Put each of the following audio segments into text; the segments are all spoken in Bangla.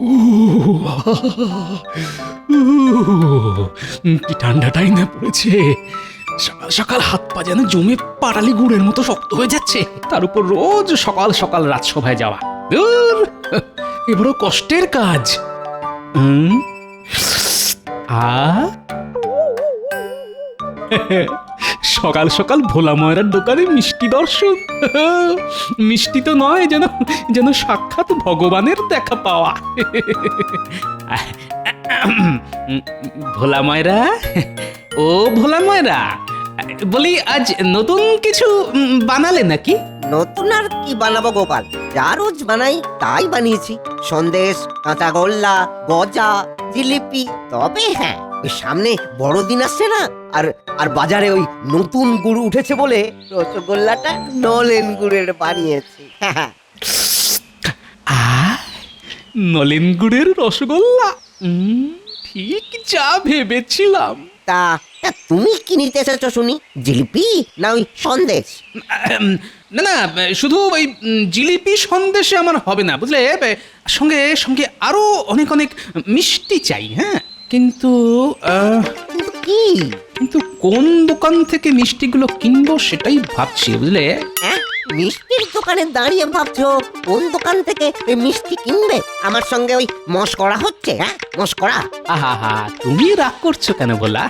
উহ, উহ, কি ঠান্ডাটাই না পড়েছে। সকাল সকাল হাত পা যেন জমে পাটালি গুড়ের মতো শক্ত হয়ে যাচ্ছে, তার উপর রোজ সকাল সকাল রাজসভায় যাওয়া। ধুর, এবারও কষ্টের কাজ। হুম, আ সকাল সকাল ভোলা ময়রার দোকানে মিষ্টি দর্শন। মিষ্টি তো নয়, যেন যেন সাক্ষাৎ ভগবানের দেখা পাওয়া। ভোলা ময়রা, ও ভোলা ময়রা, বলি আজ নতুন কিছু বানালে নাকি? নতুন আর কি বানাবো গোপাল, যা রোজ বানাই তাই বানিয়েছি। সন্দেশ, কাঁচা গোল্লা, গজা, জিলিপি। তবে হ্যাঁ, ওই সামনে বড়দিন আসছে না, আর আর বাজারে ওই নতুন গুড় উঠেছে বলে রসগোল্লাটা নলেন গুড়ের বানিয়েছি। নলেন গুড়ের রসগোল্লা, ঠিক যা ভেবেছিলাম। তা তা তুমি কি নিতে এসেছো শুনি? জিলিপি না ওই সন্দেশ? না না, শুধু ওই জিলিপি সন্দেশে আমার হবে না, বুঝলে। সঙ্গে সঙ্গে আরো অনেক অনেক মিষ্টি চাই। হ্যাঁ, কিন্তু কিন্তু কি? কিন্তু কোন দোকান থেকে মিষ্টিগুলো কিনবো সেটাই ভাবছি, বুঝলে। হ্যাঁ, মিষ্টির দোকানে দাঁড়িয়ে ভাবছো কোন দোকান থেকে এই মিষ্টি কিনবে? আমার সঙ্গে ওই মশকরা হচ্ছে? হ্যাঁ, মশকরা? আহা হা, তুমি রাগ করছো কেন বলা?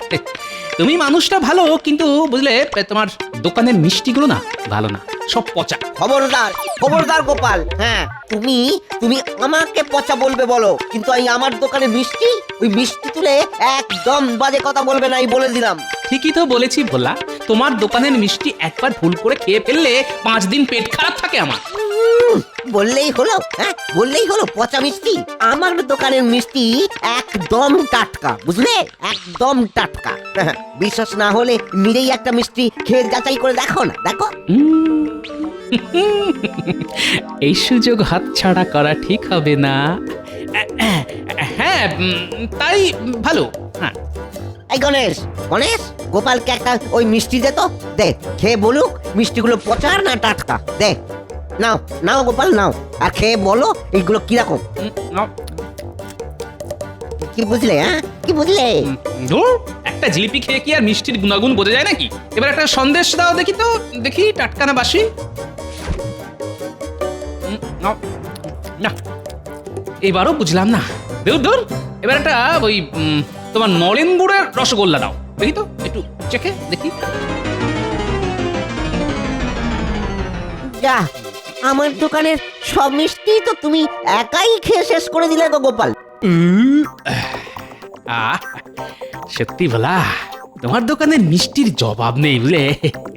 তুমি মানুষটা ভালো, কিন্তু বুঝলে তোমার দোকানের মিষ্টিগুলো না ভালো না, সব পচা। খবরদার, খবরদার গোপাল। হ্যাঁ, তুমি তুমি আমাকে পচা বলবে বলো, কিন্তু এই আমার দোকানে মিষ্টি, ওই মিষ্টি তুলে একদম বাজে কথা বলবে না, এই বলে দিলাম। ঠিকই তো বলেছি ভোলা, তোমার দোকানের মিষ্টি একবার ভুল করে খেয়ে ফেললে 5 দিন পেট খারাপ থাকে আমার। বললেই হলো, হ্যাঁ বললেই হলো পচা মিষ্টি। আমার দোকানের মিষ্টি একদম টাটকা, বুঝলে, একদম টাটকা। বিশ্বাস না হলে নিজেই একটা মিষ্টি খেয়ে যাচাই করে দেখো না, দেখো। এই সুযোগ হাতছাড়া করা ঠিক হবে না। হ্যাঁ, তাই ভালো। হ্যাঁ, এই গণেশ, গণেশ, গোপালকে একটা ওই মিষ্টি দে তো, দে, খেয়ে বলুক মিষ্টিগুলো পচা না টাটকা। দে, নাও নাও গোপাল, নাও, আর খেয়ে বলো এইগুলো কিরকম। কি বুঝলে? হ্যাঁ, কি বুঝলে? ধুর, একটা জিলিপি খেয়ে কি আর মিষ্টির গুণাগুণ বোঝা যায় নাকি? এবার একটা সন্দেশ দাও দেখি তো, দেখি টাটকা না বাসি। না, এবারও বুঝলাম না। দূর দূর, এবার একটা ওই তোমার নলেন গুড়ের রসগোল্লা দাও দেখি তো, একটু চেখে দেখি। যা, আমার দোকানের সব মিষ্টি তো তুমি একাই খেয়ে শেষ করে দিলে গো গোপাল। আহ, সত্যি বলা, তোমার দোকানের মিষ্টির জবাব নেই, বুঝলে।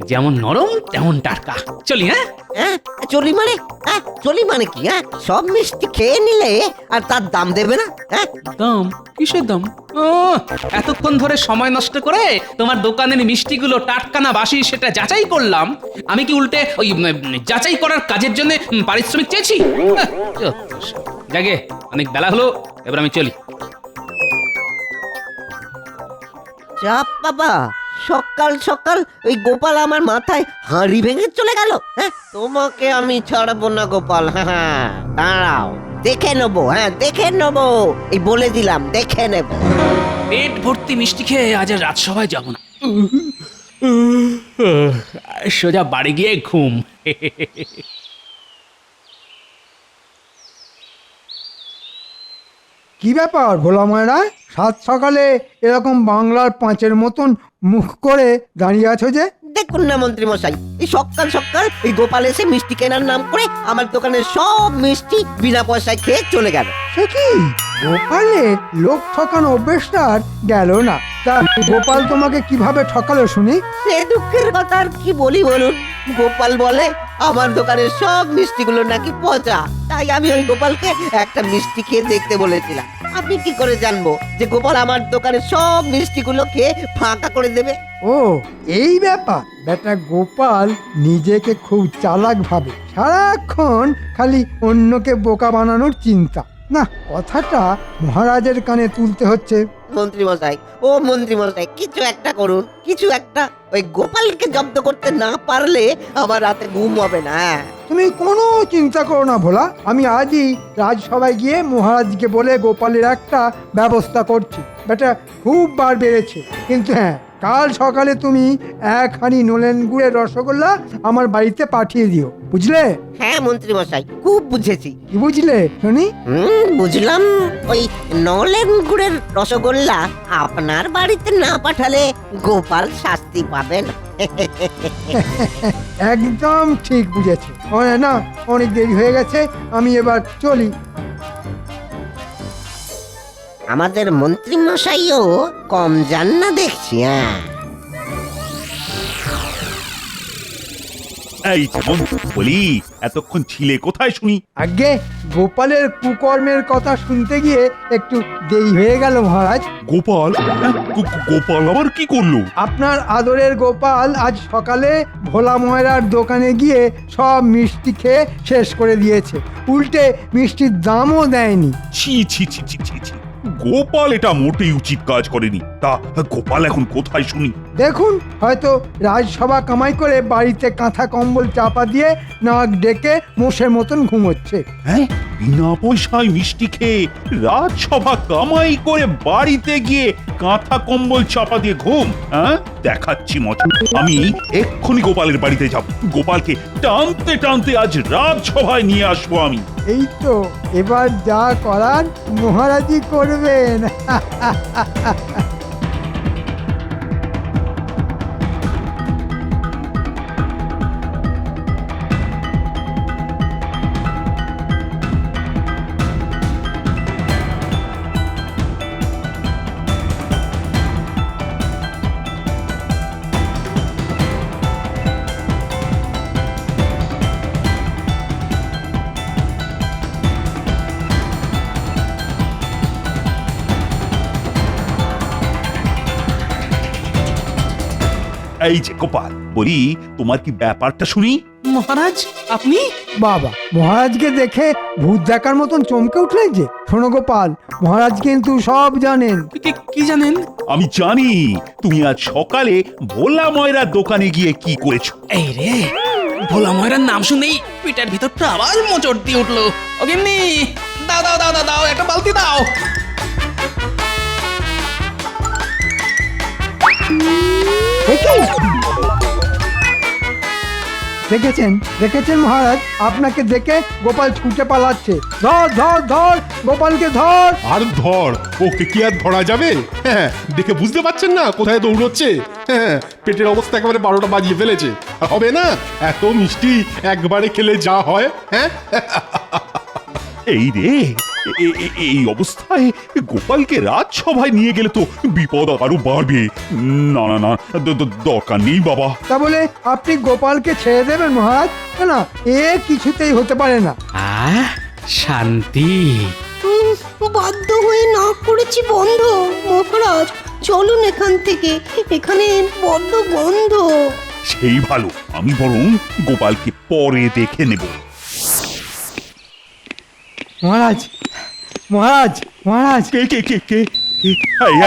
যেমন নরম তেমন টাটকা। চলি। হ্যাঁ হ্যাঁ, চলি মানে? হ্যাঁ, চলি মানে কি? হ্যাঁ, সব মিষ্টি খেয়ে নিলে আর তার দাম দেবে না? হ্যাঁ, দাম? কিসের দাম? ও, এতক্ষণ ধরে সময় নষ্ট করে তোমার দোকানের মিষ্টিগুলো টাটকা না বাসি সেটা যাচাই করলাম। আমি কি উল্টে ওই যাচাই করার কাজের জন্য পারিশ্রমিক চেয়েছি? জাগে, অনেক বেলা হলো, এবার আমি চলি। চাপ বাবা, সকাল সকাল ওই গোপাল আমার মাথায় হাঁড়ি ভেঙে চলে গেল। হ্যাঁ, তোমাকে আমি ছাড়বো না গোপাল। হ্যাঁ হ্যাঁ, দাঁড়াও, দেখে নেবো। হ্যাঁ, দেখে নেবো, এই বলে দিলাম, দেখে নেব। পেট ভর্তি মিষ্টি খেয়ে আজ আর রাজসভায় যাব না, সোজা বাড়ি গিয়ে ঘুম। কি ব্যাপার ভোলা ময়রা, সাত সকালে এরকম বাংলার পাঁচের মতন মুখ করে দাঁড়িয়ে আছো যে? দেখুন না মন্ত্রী মশাই, এই সকাল সকাল এই গোপাল এসে মিষ্টি কেনার নাম করে আমার দোকানের সব মিষ্টি বিনা পয়সায় খেয়ে চলে গেল। সে কি, গোপালে লোক ঠকানো অভ্যেসটা আর গেল না? তা গোপাল তোমাকে কিভাবে ঠকালো শুনি? সে দুঃখের কথা আর কি বলি বলুন। গোপাল বলে আমার দোকানের সব মিষ্টিগুলো নাকি পচা, তাই আমি ওই গোপালকে একটা মিষ্টি খেয়ে দেখতে বলেছিলাম। আপনি কি করে জানবো যে গোপাল আমার দোকানের সব মিষ্টিগুলো খেয়ে ফাঁকা করে দেবে? ও, এই ব্যাপার। বেটা গোপাল নিজেকে খুব চালাক ভাবে, সারাক্ষণ খালি অন্যকে বোকা বানানোর চিন্তা। না, কথাটা মহারাজের কানে তুলতে হচ্ছে। মন্ত্রী মশাই, ও মন্ত্রী মশাই, কিছু একটা করুন, কিছু একটা। ওই গোপালকে জব্দ করতে না পারলে আমার রাতে ঘুম হবে না। তো তুমি কোনো চিন্তা করো না ভোলা, আমি আজই রাজসভায় গিয়ে মহারাজকে বলে গোপালের একটা ব্যবস্থা করছি। বেটা খুব বার বেড়েছে, কিন্তু হ্যাঁ, কাল সকালে তুমি 1 হাঁড়ি নলেন গুড়ের রসগোল্লা আমার বাড়িতে পাঠিয়ে দিও, বুঝলে? হ্যাঁ মন্ত্রী মশাই, খুব বুঝেছি। কি বুঝলে শুনি? বুঝলাম। ওই নলেন গুড়ের রসগোল্লা আপনার বাড়িতে না পাঠালে গোপাল শাস্তি পাবেন। একদম ঠিক বুঝেছে। না, অনেক দেরি হয়ে গেছে, আমি এবার চলি। আমাদের মন্ত্রী মশাইও কম যান না দেখছি। হ্যাঁ, এই যেমন বলি, এতক্ষণ ছিলে কোথায় শুনি? আগে গোপালের কুকর্মের কথা শুনতে গিয়ে একটু দেরি হয়ে গেল মহারাজ। গোপাল? হ্যাঁ, গোপাল আবার কি করলো? আপনার আদরের গোপাল আজ সকালে ভোলা ময়রার দোকানে গিয়ে সব মিষ্টি খেয়ে শেষ করে দিয়েছে, উল্টে মিষ্টির দামও দেয়নি। ছি ছি ছি ছি ছি ছি, গোপাল এটা মোটেই উচিত কাজ করেনি। তা গোপাল এখন কোথায় শুনি? দেখুন, হয়তো রাজসভা কামাই করে বাড়িতে কাঁথা কম্বল চাপা দিয়ে নাক ডেকে মোষের মতন ঘুমোচ্ছে। হ্যাঁ, বিনা পয়সায় মিষ্টি খেয়ে রাজসভা কামাই করে বাড়িতে গিয়ে কাঁথা কম্বল চাপা দিয়ে ঘুম? হ্যাঁ, দেখাচ্ছি মজা। আমি এক্ষুনি গোপালের বাড়িতে যাব, গোপালকে টানতে টানতে আজ রাজসভায় নিয়ে আসবো আমি। এই তো, এবার যা করার মহারাজই করবেন। এই যে গোপাল, বলি তোমার কি ব্যাপারটা শুনি? মহারাজ আপনি? বাবা, মহারাজকে দেখে ভূত দেখার মতন চমকে উঠলেন যে। শোনো গোপাল, মহারাজ কিন্তু সব জানেন। কি জানেন? আমি জানি তুমি আজ সকালে ভোলা ময়রার দোকানে গিয়ে কি করেছো। এই রে, ভোলা ময়রার নাম শুনেই পেটের ভিতরটা আবার মোচড় দিয়ে উঠলো। ও গিন্নি, দাও দাও দাও দাও দাও, একটা বালতি দাও। দেখেছেন দেখেছেন মহারাজ, আপনাকে দেখে গোপাল ছুটে পালাচ্ছে। ধর ধর ধর, গোপালকে ধর। আর ধর, ওকে কি আর ধরা যাবে? হ্যাঁ, দেখে বুঝতে পারছেন না কোথায় দৌড়চ্ছে? হ্যাঁ, পেটের অবস্থা একেবারে 12টা বাজিয়ে ফেলেছে। আর হবে না, এত মিষ্টি একবারে খেলে যা হয়। হ্যাঁ, এই রে, এই অবস্থায় গোপালকে রাজসভায় নিয়ে গেলে তো বিপদ আরো বাড়বে। না না না, দরকার নেই বাবা। তা বলে আপনি গোপালকে ছেড়ে দেবেন মহারাজ? না, এ কিছুতেই হতে পারে না। শান্তি। বাধ্য হয়ে না করেছি বন্ধ। মহারাজ চলুন এখান থেকে, এখানে বড্ড গন্ধ। সেই ভালো, আমি বরং গোপালকে পরে দেখে নেব। মহারাজ মহারাজ মহারাজ, কে কে কে কে কে? এই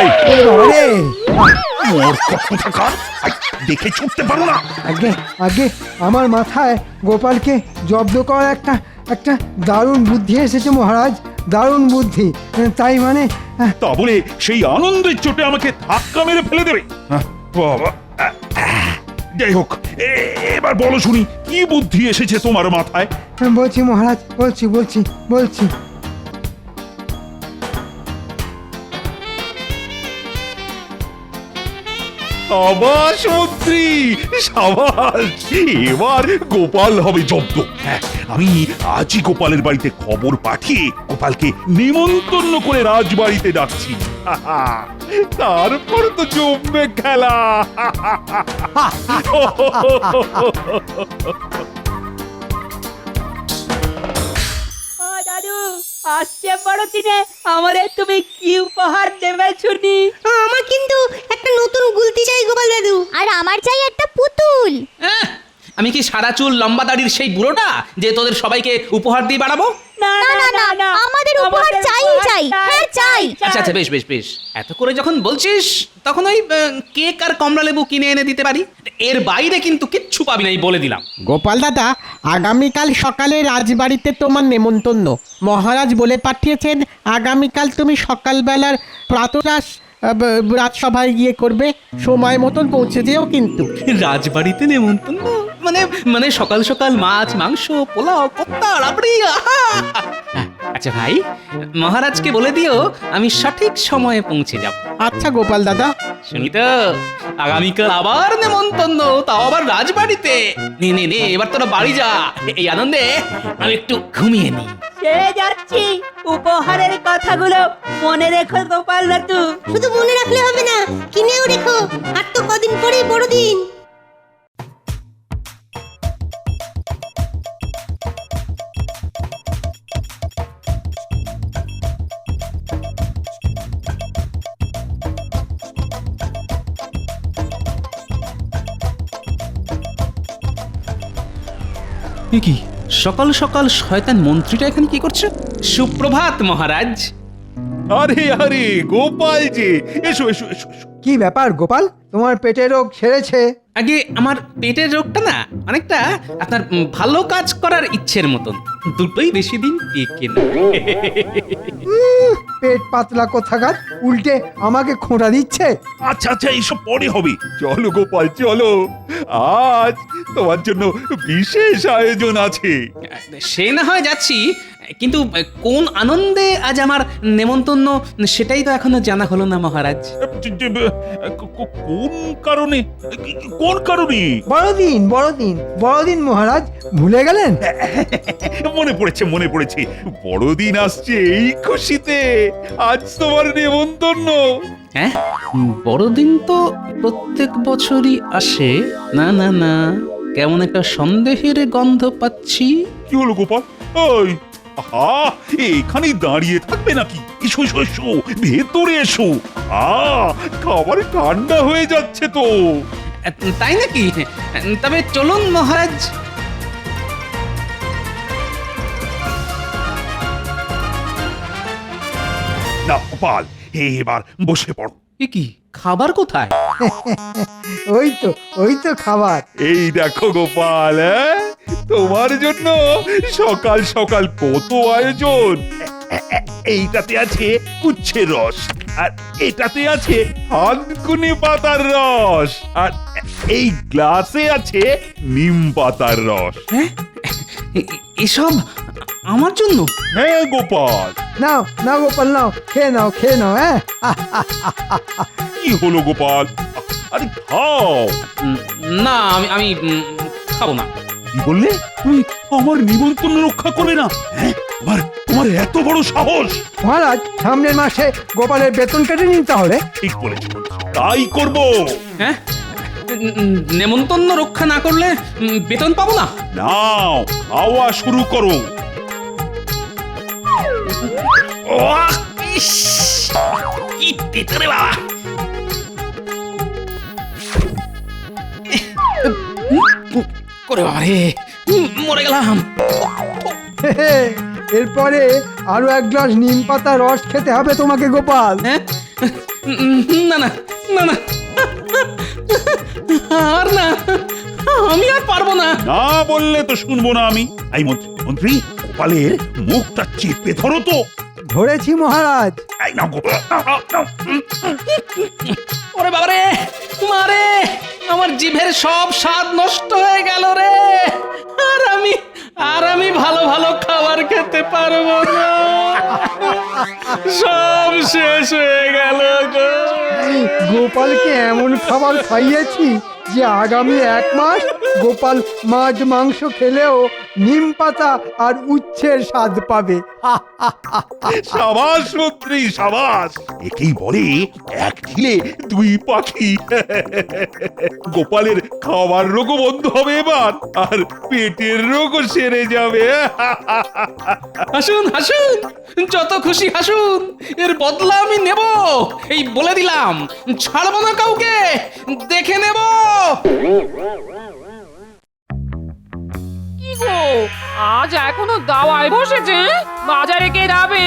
এই, আরে, মূর্খ কোথাকার! দেখে ছুটতে পারো না? আগে আগে আমার মাথায় গোপালকে জব্দ করার একটা দারুণ বুদ্ধি এসেছে মহারাজ, দারুণ বুদ্ধি। তাই মানে তা বলে সেই আনন্দের চোটে আমাকে ধাক্কা মেরে ফেলে দেবে? বাবা, যাই হোক, এবার বলো শুনি, কি বুদ্ধি এসেছে তোমার মাথায়? বলছি মহারাজ, বলছি। সাবাস মন্ত্রী, সাবাস! এবার গোপাল হবে জব্দ। হ্যাঁ, আমি আজই গোপালের বাড়িতে খবর পাঠিয়ে গোপালকে নিমন্ত্রণ করে রাজবাড়িতে ডাকছি। তারপর তো জমবে খেলা। ও দাদু, আসছে বড়দিনে আমারে তুমি কি উপহার দেবে শুনি? আমার কিন্তু একটা নতুন গুলতি চাই গোপাল দাদু। আর আমার চাই একটা পুতুল। আমি কি সাদা চুল লম্বা দাড়ির সেই বুড়োটা যে তোদের সবাইকে উপহার দিয়ে বাড়াবো? না না না না আমাদের উপহার চাই চাই হ্যাঁ চাই আচ্ছা আচ্ছা বেশ বেশ বেশ এত করে যখন বলছিস তখন ওই কেক আর কমলা লেবু কিনে এনে দিতে পারি। এর বাইরে কিন্তু কিচ্ছু পাবি না, এই বলে দিলাম। গোপাল দাদা, আগামীকাল সকালে রাজবাড়িতে তোমার নেমন্তন্ন। মহারাজ বলে পাঠিয়েছেন আগামীকাল তুমি সকালবেলার প্রাতরাশ রাজসভায় গিয়ে করবে। সময় মতন পৌঁছে যেও কিন্তু। রাজবাড়িতে নেমন্তন্ন মানে মানে সকাল সকাল মাছ মাংস পোলাও কোপ্তা রাবড়ি আহা! আচ্ছা ভাই, মহারাজকে বলে দিও আমি সঠিক সময়ে পৌঁছে যাব। আচ্ছা গোপাল দাদা। শুনি তো, আগামীকাল আবার নেমন্তন্ন, তাও আবার রাজবাড়িতে। নে নে নে, এবার তোরা বাড়ি যা, এই আনন্দে আমি একটু ঘুমিয়ে নিই। ছেড়ে যাচ্ছি, উপহারের কথাগুলো মনে রেখো গোপাল দাদু। শুধু মনে রাখলে হবে না, কিনেও রেখো। আর তো কদিন পরেই বড়দিন। এ কি সকাল সকাল শয়তান মন্ত্রীটা এখানে কি করছে? সুপ্রভাত মহারাজ। আরে আরে গোপাল যে, এসো এসো এসো এসো। কি ব্যাপার গোপাল, তোমার পেটে রোগ সেরেছে? আগে আমার পেটের রোগটা না অনেকটা আপনার ভালো কাজ করার ইচ্ছের মতন, দুটোই বেশি দিন টেকে না। পেট পাতলা কোথাকার, উল্টে আমাকে খোঁটা দিচ্ছে। আচ্ছা আচ্ছা, এইসব পরে হবে। চলো গোপাল চলো, আজ তোমার জন্য বিশেষ আয়োজন আছে। সে না হয় যাচ্ছি, কিন্তু কোন আনন্দে আজ আমার নেমন্তন্ন সেটাই তো এখনো জানা হলো না মহারাজ। কোন কারণে? কোন কারণে? বড়দিন বড়দিন বড়দিন মহারাজ, ভুলে গেলেন? মনে পড়েছে মনে পড়েছে, বড়দিন আসছে এই খুশিতে আজ তোমার নেমন্তন্ন। হ্যাঁ, বড়দিন তো প্রত্যেক বছরই আসে। না না না, কেমন একটা সন্দেহের গন্ধ পাচ্ছি। কি হলো গোপাল? ওই আহা, এখানেই দাঁড়িয়ে থাকবে নাকি? এসো এসো এসো, ভেতরে এসো। খাবার ঠান্ডা হয়ে যাচ্ছে তো। তাই নাকি? তবে চলুন মহারাজ। না গোপাল, এবার বসে পড়ো। এ কি, খাবার কোথায়? ওই তো খাবার। এই দেখো গোপাল, তোমার জন্য সকাল সকাল কত আয়োজন। এইটাতে আছে উচ্ছের রস, আর এটাতে আছে হালকুনি পাতার রস, আর এই গ্লাসে আছে নিম পাতার রস। হ্যাঁ, এসব আমার জন্য? হ্যাঁ গোপাল। নাও নাও গোপাল, নাও খেয়ে নাও খেয়ে নাও। হ্যাঁ, কি হলো গোপাল? আরে খাও। না, আমি খাবো না। কি বললে? তুমি আমার নিমন্ত্রণ রক্ষা করবে না? হ্যাঁ, তোমার এত বড় সাহস! মহারাজ, সামনের মাসে গোপালের বেতন কেটে নিন তাহলে। ঠিক বলেছ, তাই করব। হ্যাঁ, নেমন্তন্ন রক্ষা না করলে বেতন পাবো না? নাও, খাওয়া শুরু করো। কি তেতো রে বাবা! করে বাবা রে, মরে গেলাম। এরপরে আরো এক গ্লাস নিম পাতা রস খেতে হবে তোমাকে গোপাল। হ্যাঁ, না না না না, আর না, আমি আর পারবো না। না বললে তো শুনবো না আমি। এই মন্ত্রী, গোপালের মুখটা চেপে ধরো তো। ধরেছি মহারাজ। এই নাও গোপাল, নাও, নাও। ওরে বাবা রে, মারে, আমার জিভের সব স্বাদ নষ্ট হয়ে গেল রে। আর আমি ভালো ভালো খাবার খেতে পারবো না, সব শেষ হয়ে গেল গো। গোপালকে এমন খাবার খাইয়েছি যে আগামী 1 মাস গোপাল মাছ মাংস খেলেও নিম পাতা আর উচ্ছের স্বাদ পাবে। সাবাস মন্ত্রী, সাবাস। একেই বলে এক ঢিলে 2 পাখি। গোপালের খাবার রোগও বন্ধ হবে এবার, আর পেটের রোগও সেরে যাবে। হাসুন হাসুন, যত খুশি হাসুন, এর বদলা আমি নেব, এই বলে দিলাম। ছাড়বো না কাউকে, দেখে নেব। কি গো আজ এখনো দাওয়ায় বসেছে বাজারে কে যাবে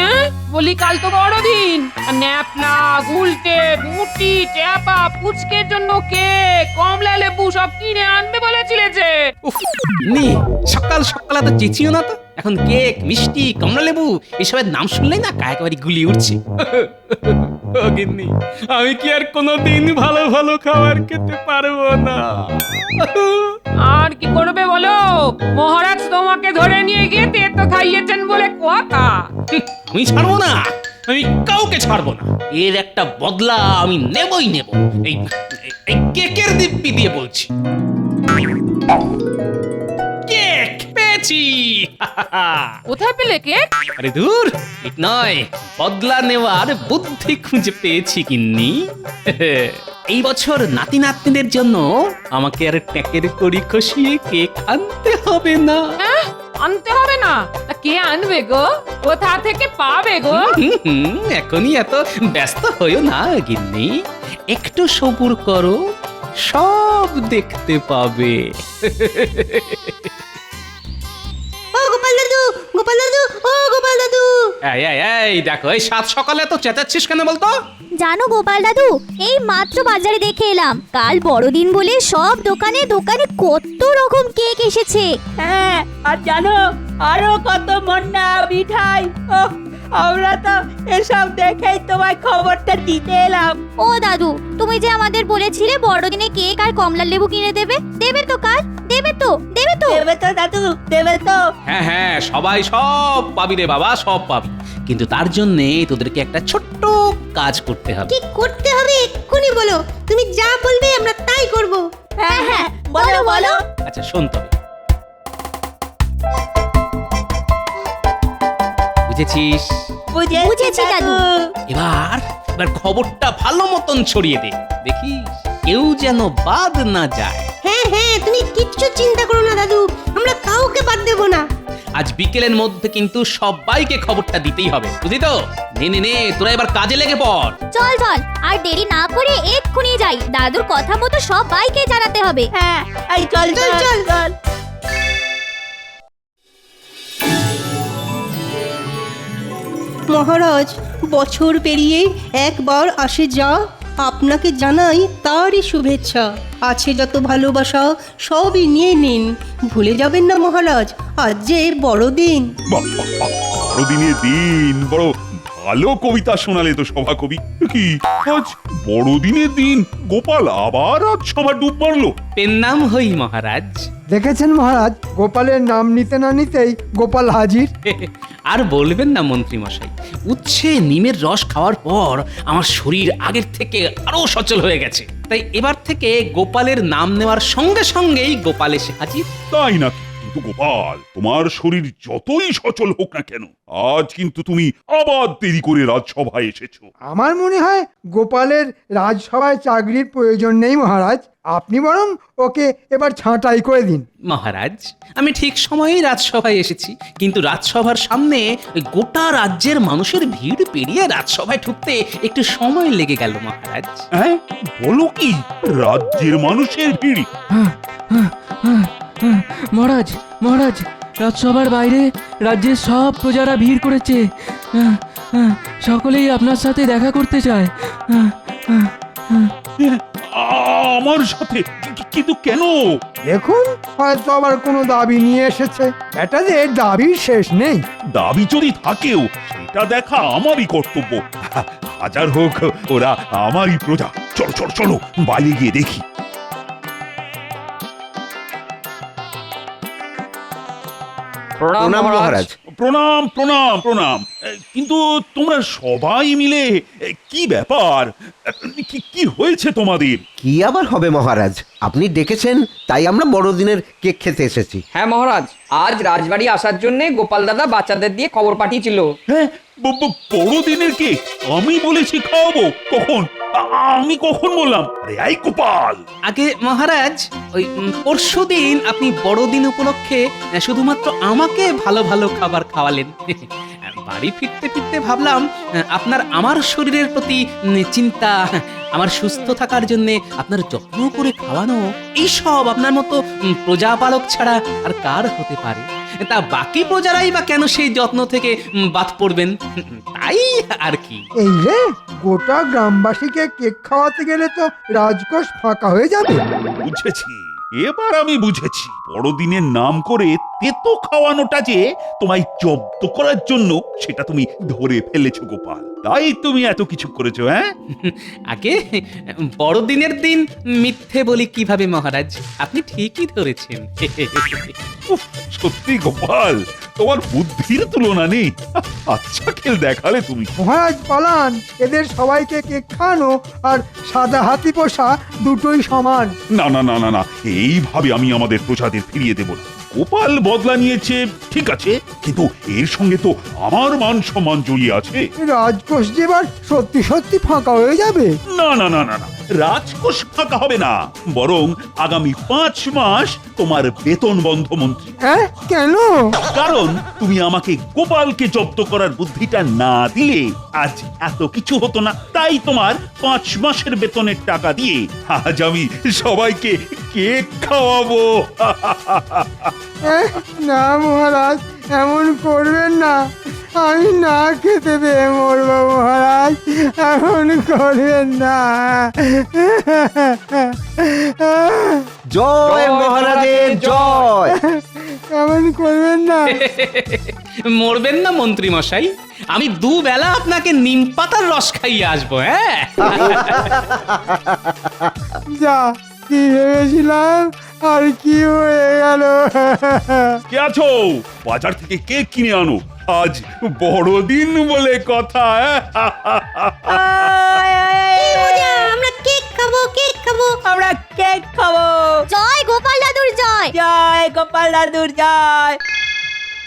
বলি কাল তো বড়দিন ন্যাপলা গুলটে বুটি চ্যাপা পুচকের জন্য কে কমলা লেবু সব কিনে আনবে বলেছিলে যে উফ, নি সকাল সকাল এত চেঁচিও না তো। এখন কেক মিষ্টি কমলা লেবু এসবের নাম শুনলেই না একেবারে গুলি উঠছে। ও গিন্নি, আমি কি আর কোনোদিন ভালো ভালো খাবার খেতে পারবো না? আর কি করবে বলো মহারাজ তোমাকে ধরে নিয়ে গিয়ে তেতো খাইয়েছেন বলে কথা আমি ছাড়বো না, আমি কাউকে ছাড়বো না। এর একটা বদলা আমি নেবই নেব। এই এই কেকের দিব্যি দিয়ে বলছি। কেক পেয়েছি। কোথায় পেলে কেক আরে দূর, ঠিক নয়, বদলা নেওয়ার বুদ্ধি খুঁজে পেয়েছি গিন্নি। এই বছর নাতি নাতনিদের জন্য আমাকে আর ট্যাকের কড়ি খসিয়ে কেক আনতে হবে না। হ্যাঁ আনতে হবে না তা কে আনবে গো কোথা থেকে পাবে গো এখনই এত ব্যস্ত হইও না গিন্নি, একটু সবুর করো, সব দেখতে পাবে। ও গোপাল দাদু, গোপাল দাদু, ও গোপাল দাদু। এই এই এই দেখো, এই সাত সকালে তো চেঁচাচ্ছিস কেন বলতো? জানো গোপাল দাদু, এই মাত্র বাজারে দেখে এলাম কাল বড়দিন বলে সব দোকানে দোকানে কত রকম কেক এসেছে। হ্যাঁ, আর জানো আরো কত মন্না মিঠাই। ওহ, আমরা তো এসব দেখেই তোমায় খবরটা দিতে এলাম। ও দাদু, তুমি যে আমাদের বলেছিলে বড়দিনে কেক আর কমলা লেবু কিনে দেবে, দেবে তো কাল? দেবে তো? দেবে তো? দেবে তো দাদু, দেবে তো? হ্যাঁ হ্যাঁ, সবাই সব পাবি রে বাবা, সব পাবি, কিন্তু তার জন্য তোদেরকে একটা ছোট্ট কাজ করতে হবে। কি করতে হবে এক্ষুনি বলো, তুমি যা বলবে আমরা তাই করব। হ্যাঁ হ্যাঁ, বলো বলো। আচ্ছা শোন তবে, বুঝেছিস? বুঝেছি দাদু। এবার এবার খবরটা ভালো মতন ছড়িয়ে দে, দেখিস কেউ যেন বাদ না যায়। হ্যাঁ হ্যাঁ, তুমি কিচ্ছু চিন্তা করো না দাদু, আমরা কাউকে বাদ দেব না। আজ বিকেলের মধ্যে কিন্তু সবাইকে খবরটা দিতেই হবে, বুঝলি তো? নে নে নে, তোরা এবার কাজে লেগে পড়। চল চল, আর দেরি না করে এক্ষুনি যাই, দাদুর কথা মতো সবাইকে জানাতে হবে। হ্যাঁ, এই চল চল চল চল। মহারাজ, বছর পেরিয়ে একবার আসে যা, আপনাকে জানাই তারই শুভেচ্ছা। আছে যত ভালোবাসা সবই নিয়ে নিন, ভুলে যাবেন না মহারাজ, আজ যে বড়দিন। বাহ, বাহ, বাহ, বড়দিনের দিন বড় ভালো কবিতা শোনালে তো সভাকবি। কি আজ বড়দিনের দিন গোপাল আবার আজ সবার ডুব মারলো? পেন নাম হই মহারাজ। দেখেছেন মহারাজ, গোপালের নাম নিতে না নিতেই গোপাল হাজির। আর বলবেন না মন্ত্রী মশাই, উচ্ছে নিমের রস খাওয়ার পর আমার শরীর আগের থেকে আরো সচল হয়ে গেছে, তাই এবার থেকে গোপালের নাম নেওয়ার সঙ্গে সঙ্গেই গোপাল এসে হাজির। তাই না? কিন্তু গোপাল, তোমার শরীর যতই সচল হোক না কেন, আজ কিন্তু তুমি আবার দেরি করে রাজসভায় এসেছো। আমার মনে হয় গোপালের রাজসভায় চাকরির প্রয়োজন নেই মহারাজ, আপনি বরং ওকে এবার ছাঁটাই করে দিন। মহারাজ, আমি ঠিক সময়েই রাজসভায় এসেছি, কিন্তু রাজসভার সামনে ওই গোটা রাজ্যের মানুষের ভিড় পেরিয়ে রাজসভায় ঢুকতে একটু সময় লেগে গেল মহারাজ। হ্যাঁ বলো কি, রাজ্যের মানুষের ভিড়? মহারাজ মহারাজ, রাজসভার বাইরে রাজ্যের সব প্রজারা ভিড় করেছে, সকলেই আপনার সাথে দেখা করতে চায়। আমার সাথে? কিন্তু কেন? দেখুন, হয়তো আবার কোনো দাবি নিয়ে এসেছে, এটা যে দাবির শেষ নেই। দাবি যদি থাকেও সেটা দেখা আমারই কর্তব্য। হাজার হোক ওরা আমারই প্রজা। চলো চলো চলো, বাইরে গিয়ে দেখি। প্রণাম মহারাজ। প্রণাম প্রণাম প্রণাম। কিন্তু তোমরা সবাই মিলে কি ব্যাপার? কি হয়েছে তোমাদের? কি আবার হবে মহারাজ, আপনি ডেকেছেন তাই আমরা বড়দিনের কেক খেতে এসেছি। হ্যাঁ মহারাজ, আজ রাজবাড়ি আসার জন্য গোপাল দাদা বাচ্চাদের দিয়ে খবর পাঠিয়েছিল। হ্যাঁ, বড়দিনের কেক আমি বলেছি খাওয়াবো? কখন? আমি কখন বললাম? আরে এই গোপাল! আগে মহারাজ, ওই পরশুদিন আপনি বড়দিন উপলক্ষে শুধুমাত্র আমাকে ভালো ভালো খাবার খাওয়ালেন। বাড়ি ফিরতে ফিরতে ভাবলাম আপনার আমার শরীরের প্রতি চিন্তা, আমার সুস্থ থাকার জন্য আপনার যত্ন করে খাওয়ানো, এইসব আপনার মতো প্রজাপালক ছাড়া আর কার হতে পারে? তা বাকি প্রজারাই বা কেন সেই যত্ন থেকে বাদ পড়বেন? তাই আর কি। এই রে, গোটা গ্রামবাসীকে কেক খাওয়াতে গেলে তো রাজকোষ ফাঁকা হয়ে যাবে। বুঝেছি, এবার আমি বুঝেছি বড়দিনের নাম করে তেতো খাওয়ানোটা যে তোমায় জব্দ করার জন্য সেটা তুমি ধরে ফেলেছো গোপাল, তাই তুমি এত কিছু করেছো। হ্যাঁ, আগে বড়দিনের দিন মিথ্যে বলি কিভাবে মহারাজ? আপনি ঠিকই ধরেছেন। উফ, সত্যি গোপাল, তোমার বুদ্ধির তুলনা নেই। আচ্ছা খেল দেখালে তুমি। মহারাজ পালান, এদের সবাইকে কেক খাওয়ানো আর সাদা হাতি পোষা দুটোই সমান। না না না না না, এইভাবে আমি আমাদের প্রজাদের ফিরিয়ে দেব না। গোপাল বদলা নিয়েছে ঠিক আছে, কিন্তু এর সঙ্গে তো আমার মান সম্মান জড়িয়ে আছে। রাজকোষ যে এবার সত্যি সত্যি ফাঁকা হয়ে যাবে। না না না না না, রাজকোষ ফাঁকা হবে না, বরং আগামী 5 মাস তোমার বেতন বন্ধ মন্ত্রী। হ্যাঁ, কেন? কারণ তুমি আমাকে গোপালকে জব্দ করার বুদ্ধিটা না দিলে আজ এত কিছু হতো না। তাই তোমার 5 মাসের বেতনের টাকা দিয়ে আজ আমি সবাইকে কেক খাওয়াবো। না মহারাজ, এমন করবেন না, আমি না খেতে পেয়ে মরবো মহারাজ, এমন করবেন না। জয় মহারাজের জয়। এমন করবেন না। মরবেন না মন্ত্রী মশাই, আমি দুবেলা আপনাকে নিম পাতার রস খাইয়ে আসবো। হ্যাঁ, যা কি ভেবেছিলাম আর কি হয়ে গেল। কে আছো? বাজার থেকে কেক কিনে আনো, আজ বড়দিন বলে কথা। আমরা কেক খাবো, কেক খাবো। আমরা কেক খাবো। জয় গোপাল দাদুর জয়। জয় গোপাল দাদুর জয়।